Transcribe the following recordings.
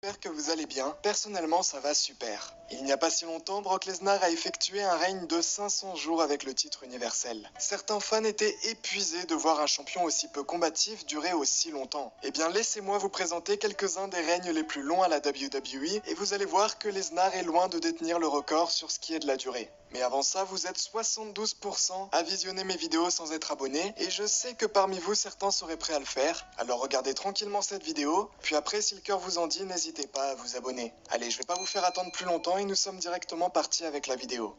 j'espère que vous allez bien. Personnellement, ça va super. Il n'y a pas si longtemps, Brock Lesnar a effectué un règne de 500 jours avec le titre universel. Certains fans étaient épuisés de voir un champion aussi peu combatif durer aussi longtemps. Eh bien, laissez-moi vous présenter quelques-uns des règnes les plus longs à la WWE et vous allez voir que Lesnar est loin de détenir le record sur ce qui est de la durée. Mais avant ça, vous êtes 72% à visionner mes vidéos sans être abonné, et je sais que parmi vous, certains seraient prêts à le faire. Alors regardez tranquillement cette vidéo, puis après, si le cœur vous en dit, n'hésitez pas à vous abonner. Allez, je vais pas vous faire attendre plus longtemps et nous sommes directement partis avec la vidéo.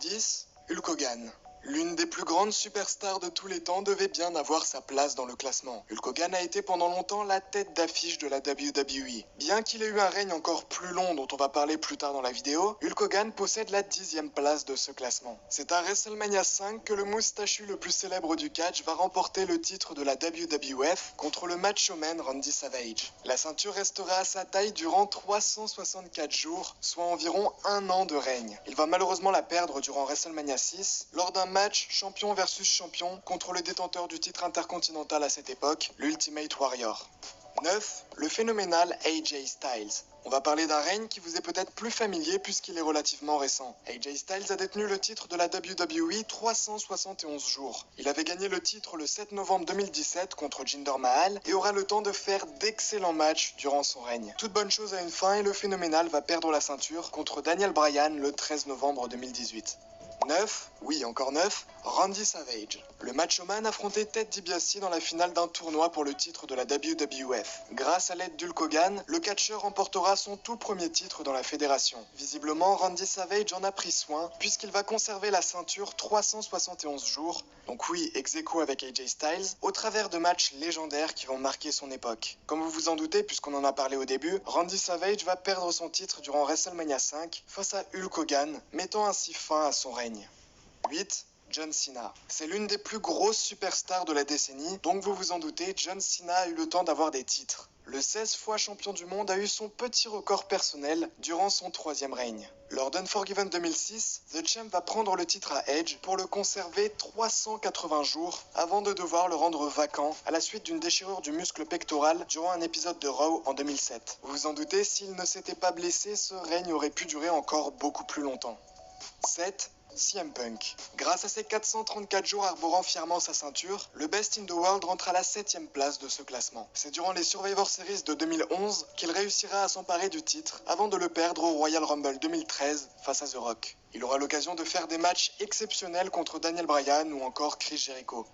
10. Hulk Hogan. L'une des plus grandes superstars de tous les temps devait bien avoir sa place dans le classement. Hulk Hogan a été pendant longtemps la tête d'affiche de la WWE. Bien qu'il ait eu un règne encore plus long dont on va parler plus tard dans la vidéo, Hulk Hogan possède la 10e place de ce classement. C'est à WrestleMania 5 que le moustachu le plus célèbre du catch va remporter le titre de la WWF contre le Macho Man Randy Savage. La ceinture restera à sa taille durant 364 jours, soit environ un an de règne. Il va malheureusement la perdre durant WrestleMania 6 lors d'un match champion versus champion contre le détenteur du titre intercontinental à cette époque, l'Ultimate Warrior. 9. Le phénoménal AJ Styles. On va parler d'un règne qui vous est peut-être plus familier puisqu'il est relativement récent. AJ Styles a détenu le titre de la WWE 371 jours. Il avait gagné le titre le 7 novembre 2017 contre Jinder Mahal et aura le temps de faire d'excellents matchs durant son règne. Toute bonne chose a une fin et le phénoménal va perdre la ceinture contre Daniel Bryan le 13 novembre 2018. 9, oui encore 9, Randy Savage. Le Macho Man affrontait Ted DiBiase dans la finale d'un tournoi pour le titre de la WWF. Grâce à l'aide d'Hulk Hogan, le catcheur remportera son tout premier titre dans la fédération. Visiblement, Randy Savage en a pris soin puisqu'il va conserver la ceinture 371 jours, donc oui, ex-aequo avec AJ Styles, au travers de matchs légendaires qui vont marquer son époque. Comme vous vous en doutez, puisqu'on en a parlé au début, Randy Savage va perdre son titre durant WrestleMania 5 face à Hulk Hogan, mettant ainsi fin à son règne. 8. John Cena. C'est l'une des plus grosses superstars de la décennie, donc vous vous en doutez, John Cena a eu le temps d'avoir des titres. Le 16 fois champion du monde a eu son petit record personnel durant son 3e règne. Lors d'Unforgiven 2006, The Champ va prendre le titre à Edge pour le conserver 380 jours avant de devoir le rendre vacant à la suite d'une déchirure du muscle pectoral durant un épisode de Raw en 2007. Vous vous en doutez, s'il ne s'était pas blessé, ce règne aurait pu durer encore beaucoup plus longtemps. 7. CM Punk. Grâce à ses 434 jours arborant fièrement sa ceinture, le Best in the World rentre à la 7e place de ce classement. C'est durant les Survivor Series de 2011 qu'il réussira à s'emparer du titre avant de le perdre au Royal Rumble 2013 face à The Rock. Il aura l'occasion de faire des matchs exceptionnels contre Daniel Bryan ou encore Chris Jericho.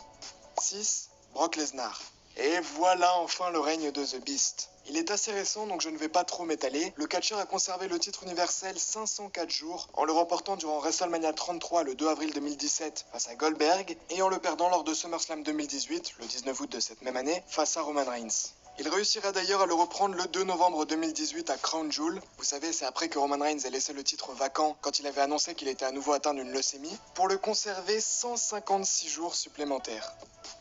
6. Brock Lesnar. Et voilà enfin le règne de The Beast. Il est assez récent donc je ne vais pas trop m'étaler. Le catcheur a conservé le titre universel 504 jours en le remportant durant WrestleMania 33 le 2 avril 2017 face à Goldberg et en le perdant lors de SummerSlam 2018 le 19 août de cette même année face à Roman Reigns. Il réussira d'ailleurs à le reprendre le 2 novembre 2018 à Crown Jewel. Vous savez, c'est après que Roman Reigns ait laissé le titre vacant quand il avait annoncé qu'il était à nouveau atteint d'une leucémie pour le conserver 156 jours supplémentaires.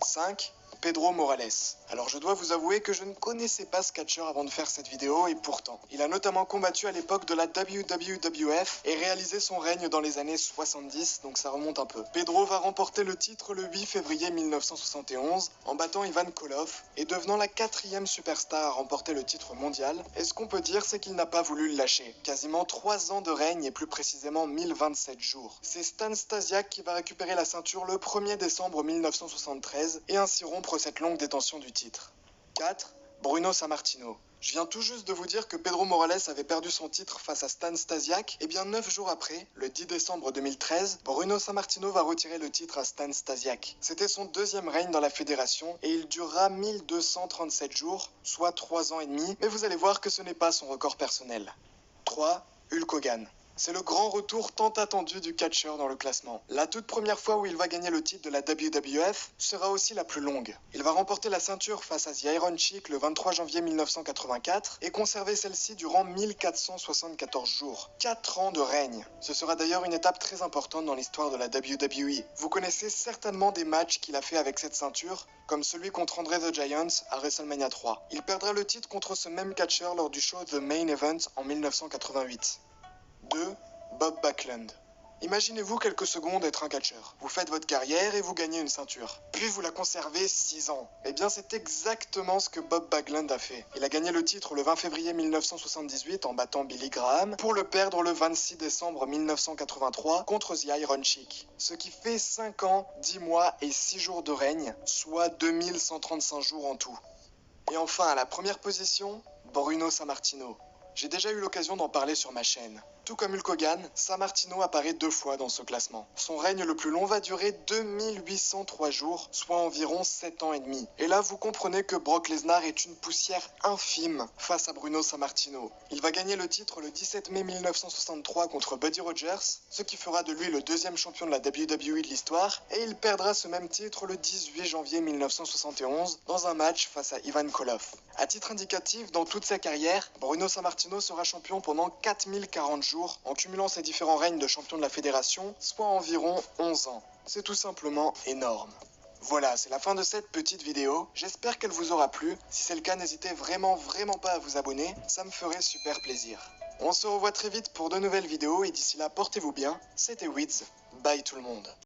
5. Pedro Morales. Alors je dois vous avouer que je ne connaissais pas ce catcheur avant de faire cette vidéo et pourtant, il a notamment combattu à l'époque de la WWF et réalisé son règne dans les années 70, donc ça remonte un peu. Pedro va remporter le titre le 8 février 1971 en battant Ivan Koloff et devenant la 4e superstar à remporter le titre mondial. Et ce qu'on peut dire, c'est qu'il n'a pas voulu le lâcher. Quasiment 3 ans de règne et plus précisément 1027 jours. C'est Stan Stasiak qui va récupérer la ceinture le 1er décembre 1973 et ainsi rompre cette longue détention du titre. 4. Bruno Sammartino. Je viens tout juste de vous dire que Pedro Morales avait perdu son titre face à Stan Stasiak, et bien 9 jours après, le 10 décembre 2013, Bruno Sammartino va retirer le titre à Stan Stasiak. C'était son 2e règne dans la fédération, et il durera 1237 jours, soit 3 ans et demi, mais vous allez voir que ce n'est pas son record personnel. 3. Hulk Hogan. C'est le grand retour tant attendu du catcheur dans le classement. La toute première fois où il va gagner le titre de la WWF sera aussi la plus longue. Il va remporter la ceinture face à The Iron Sheik le 23 janvier 1984 et conserver celle-ci durant 1474 jours. 4 ans de règne. Ce sera d'ailleurs une étape très importante dans l'histoire de la WWE. Vous connaissez certainement des matchs qu'il a fait avec cette ceinture, comme celui contre Andre the Giant à WrestleMania 3. Il perdra le titre contre ce même catcheur lors du show The Main Event en 1988. 2. Bob Backlund. Imaginez-vous quelques secondes être un catcheur. Vous faites votre carrière et vous gagnez une ceinture. Puis vous la conservez 6 ans. Eh bien c'est exactement ce que Bob Backlund a fait. Il a gagné le titre le 20 février 1978 en battant Billy Graham pour le perdre le 26 décembre 1983 contre The Iron Sheik. Ce qui fait 5 ans, 10 mois et 6 jours de règne, soit 2135 jours en tout. Et enfin à la première position, Bruno Sammartino. J'ai déjà eu l'occasion d'en parler sur ma chaîne. Tout comme Hulk Hogan, Sammartino apparaît 2 fois dans ce classement. Son règne le plus long va durer 2803 jours, soit environ 7 ans et demi. Et là, vous comprenez que Brock Lesnar est une poussière infime face à Bruno Sammartino. Il va gagner le titre le 17 mai 1963 contre Buddy Rogers, ce qui fera de lui le 2e champion de la WWE de l'histoire, et il perdra ce même titre le 18 janvier 1971 dans un match face à Ivan Koloff. À titre indicatif, dans toute sa carrière, Bruno Sammartino sera champion pendant 4040 jours, en cumulant ses différents règnes de champion de la fédération, soit environ 11 ans. C'est tout simplement énorme. Voilà, c'est la fin de cette petite vidéo. J'espère qu'elle vous aura plu. Si c'est le cas, n'hésitez vraiment pas à vous abonner. Ça me ferait super plaisir. On se revoit très vite pour de nouvelles vidéos et d'ici là, portez-vous bien. C'était Wiz. Bye tout le monde.